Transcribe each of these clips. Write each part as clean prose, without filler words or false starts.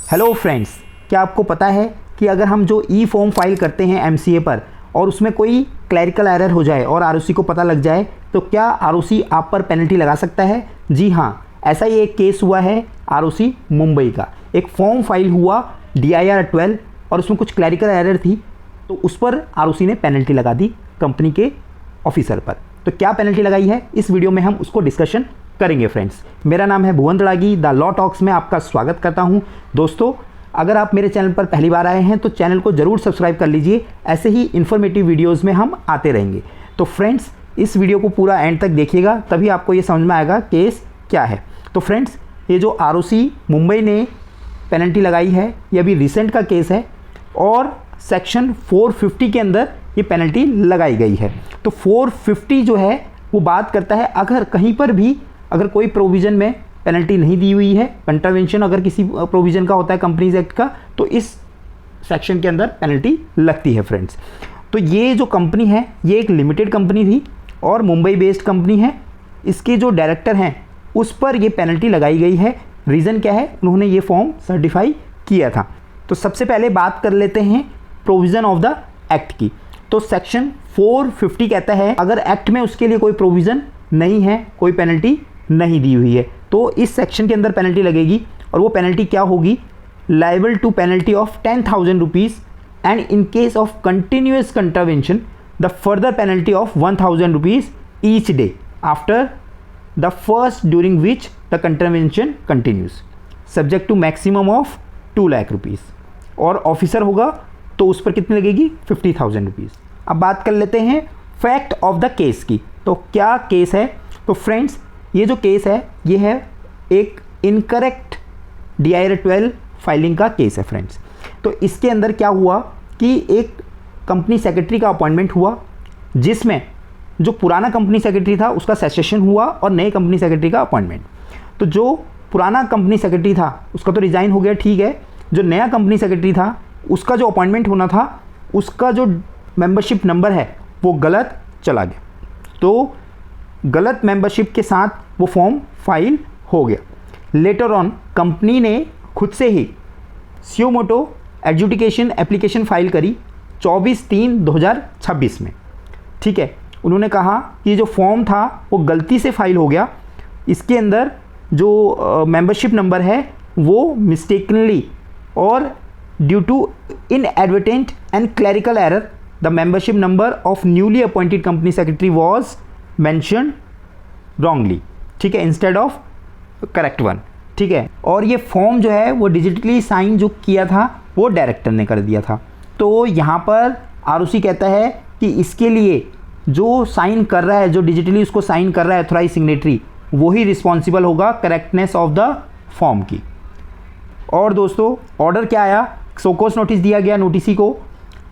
Hello friends, क्या आपको पता है कि अगर हम जो ई फॉर्म फाइल करते हैं एमसीए पर और उसमें कोई क्लैरिकल एरर हो जाए और आरओसी को पता लग जाए तो क्या आरओसी आप पर पेनल्टी लगा सकता है? जी हाँ, ऐसा ही एक केस हुआ है आरओसी मुंबई का। एक फॉर्म फाइल हुआ DIR 12 और उसमें कुछ क्लैरिकल एरर थी तो उस पर आरओसी ने पेनल्टी लगा दी कंपनी के ऑफिसर पर। तो क्या पेनल्टी लगाई है, इस वीडियो में हम उसको डिस्कशन करेंगे फ्रेंड्स। मेरा नाम है भुवन तड़ागी, द लॉ टॉक्स में आपका स्वागत करता हूं। दोस्तों, अगर आप मेरे चैनल पर पहली बार आए हैं तो चैनल को ज़रूर सब्सक्राइब कर लीजिए, ऐसे ही इन्फॉर्मेटिव वीडियोस में हम आते रहेंगे। तो फ्रेंड्स, इस वीडियो को पूरा एंड तक देखिएगा, तभी आपको ये समझ में आएगा केस क्या है। तो फ्रेंड्स, ये जो आरओसी मुंबई ने पेनल्टी लगाई है ये अभी रिसेंट का केस है और सेक्शन 450 के अंदर ये पेनल्टी लगाई गई है। तो 450 जो है वो बात करता है अगर कहीं पर भी अगर कोई प्रोविज़न में पेनल्टी नहीं दी हुई है, कंट्रावेंशन अगर किसी प्रोविज़न का होता है कंपनीज एक्ट का, तो इस सेक्शन के अंदर पेनल्टी लगती है फ्रेंड्स। तो ये जो कंपनी है ये एक लिमिटेड कंपनी थी और मुंबई बेस्ड कंपनी है। इसके जो डायरेक्टर हैं उस पर ये पेनल्टी लगाई गई है। रीज़न क्या है, उन्होंने ये फॉर्म सर्टिफाई किया था। तो सबसे पहले बात कर लेते हैं प्रोविज़न ऑफ द एक्ट की। तो सेक्शन 450 कहता है अगर एक्ट में उसके लिए कोई प्रोविज़न नहीं है, कोई पेनल्टी नहीं दी हुई है, तो इस सेक्शन के अंदर पेनल्टी लगेगी। और वो पेनल्टी क्या होगी? Liable to penalty of 10,000 rupees and in case of continuous contravention the further penalty of 1,000 rupees each day after the first during which the contravention continues, subject to maximum of 2 lakh rupees. और officer होगा तो उस पर कितनी लगेगी? 50,000 rupees. अब बात कर लेते हैं फैक्ट ऑफ द केस की। तो क्या केस है? तो फ्रेंड्स, ये जो केस है ये है एक इनकरेक्ट DIR 12 फाइलिंग का केस है फ्रेंड्स। तो इसके अंदर क्या हुआ कि एक कंपनी सेक्रेटरी का अपॉइंटमेंट हुआ जिसमें जो पुराना कंपनी सेक्रेटरी था उसका सेसेशन हुआ और नए कंपनी सेक्रेटरी का अपॉइंटमेंट। तो जो पुराना कंपनी सेक्रेटरी था उसका तो रिज़ाइन हो गया, ठीक है। जो नया कंपनी सेक्रेटरी था उसका जो अपॉइंटमेंट होना था उसका जो मेंबरशिप नंबर है वो गलत चला गया। तो गलत मेंबरशिप के साथ वो फॉर्म फाइल हो गया। लेटर ऑन कंपनी ने खुद से ही सुयो मोटो एडजुडिकेशन एप्लीकेशन फाइल करी 24/3/2026 में, ठीक है। उन्होंने कहा कि जो फॉर्म था वो गलती से फाइल हो गया, इसके अंदर जो मेंबरशिप नंबर है वो मिस्टेकनली और due to inadvertent and clerical error the membership number of newly appointed company secretary was mention wrongly, ठीक है, इंस्टेड ऑफ करेक्ट वन, ठीक है। और ये फॉर्म जो है वो डिजिटली साइन जो किया था वो डायरेक्टर ने कर दिया था। तो यहाँ पर आरओसी कहता है कि इसके लिए जो साइन कर रहा है, जो डिजिटली उसको साइन कर रहा है ऑथराइज सिग्नेटरी, वही रिस्पॉन्सिबल होगा करेक्टनेस ऑफ द फॉर्म की। और दोस्तों, ऑर्डर क्या आया? सोकोस नोटिस दिया गया नोटिसी को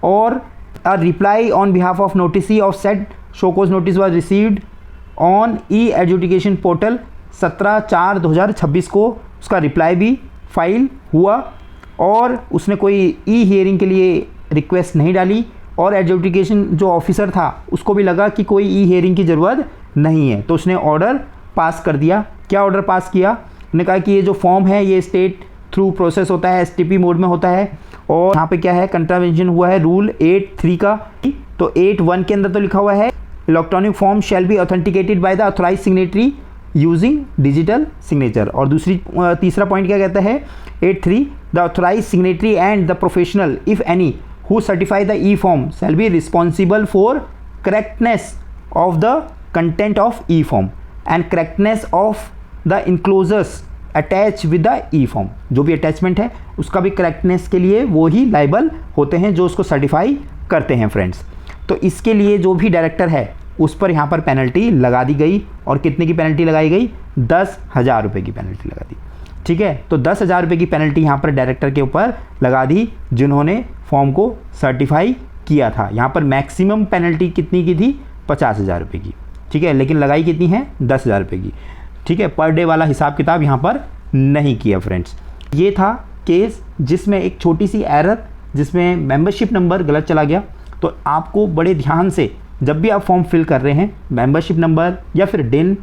और a reply on behalf of noticee of said show cause notice was received on e adjudication portal 17/4/2026 को उसका रिप्लाई भी फाइल हुआ और उसने कोई ई हियरिंग के लिए रिक्वेस्ट नहीं डाली और एडजुडिकेशन जो ऑफिसर था उसको भी लगा कि कोई ई हियरिंग की ज़रूरत नहीं है, तो उसने ऑर्डर पास कर दिया। क्या ऑर्डर पास किया? उन्होंने कहा कि ये जो फॉर्म है ये स्टेट थ्रू प्रोसेस होता है, STP मोड में होता है और यहाँ पे क्या है, कंट्रावेंशन हुआ है रूल 8(3) का। तो 8(1) के अंदर तो लिखा हुआ है electronic form shall be authenticated by the authorise signatory using digital signature. और तीसरा पॉइंट क्या कहता है? 8(3) the authorise signatory and the professional if any who certify the e form shall be responsible for correctness of the content of e form and correctness of the enclosures attach with the e form. जो भी attachment है उसका भी correctness के लिए वो ही liable होते हैं जो उसको सर्टिफाई करते हैं फ्रेंड्स। तो इसके लिए जो भी डायरेक्टर है उस पर यहाँ पर पेनल्टी लगा दी गई। और कितने की पेनल्टी लगाई गई? 10,000 रुपये की पेनल्टी लगा दी, ठीक है। तो 10,000 रुपये की पेनल्टी यहाँ पर डायरेक्टर के ऊपर लगा दी जिन्होंने फॉर्म को सर्टिफाई किया था। यहाँ पर मैक्सिमम पेनल्टी कितनी की थी? 50,000 रुपये की, ठीक है, लेकिन लगाई कितनी है? 10,000 रुपये की, ठीक है। पर डे वाला हिसाब किताब यहाँ पर नहीं किया फ्रेंड्स। ये था केस जिसमें एक छोटी सी एरर, जिसमें मेंबरशिप नंबर गलत चला गया। तो आपको बड़े ध्यान से जब भी आप फॉर्म फिल कर रहे हैं मेंबरशिप नंबर या फिर डिन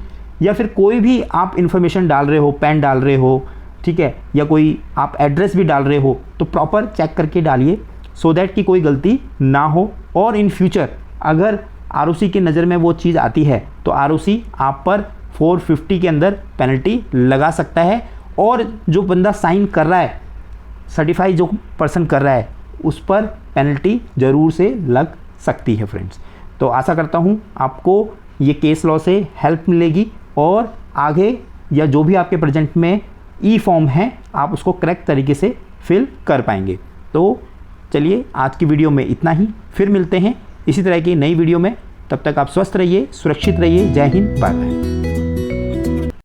या फिर कोई भी आप इन्फॉर्मेशन डाल रहे हो, पैन डाल रहे हो, ठीक है, या कोई आप एड्रेस भी डाल रहे हो तो प्रॉपर चेक करके डालिए, सो दैट कि कोई गलती ना हो। और इन फ्यूचर अगर आरओसी की नज़र में वो चीज़ आती है तो आरओसी आप पर 450 के अंदर पेनल्टी लगा सकता है। और जो बंदा साइन कर रहा है, सर्टिफाई जो पर्सन कर रहा है, उस पर पेनल्टी ज़रूर से लग सकती है फ्रेंड्स। तो आशा करता हूँ आपको ये केस लॉ से हेल्प मिलेगी और आगे या जो भी आपके प्रेजेंट में ई फॉर्म है आप उसको करेक्ट तरीके से फिल कर पाएंगे। तो चलिए आज की वीडियो में इतना ही, फिर मिलते हैं इसी तरह की नई वीडियो में। तब तक आप स्वस्थ रहिए, सुरक्षित रहिए। जय हिंद, बाय बाय।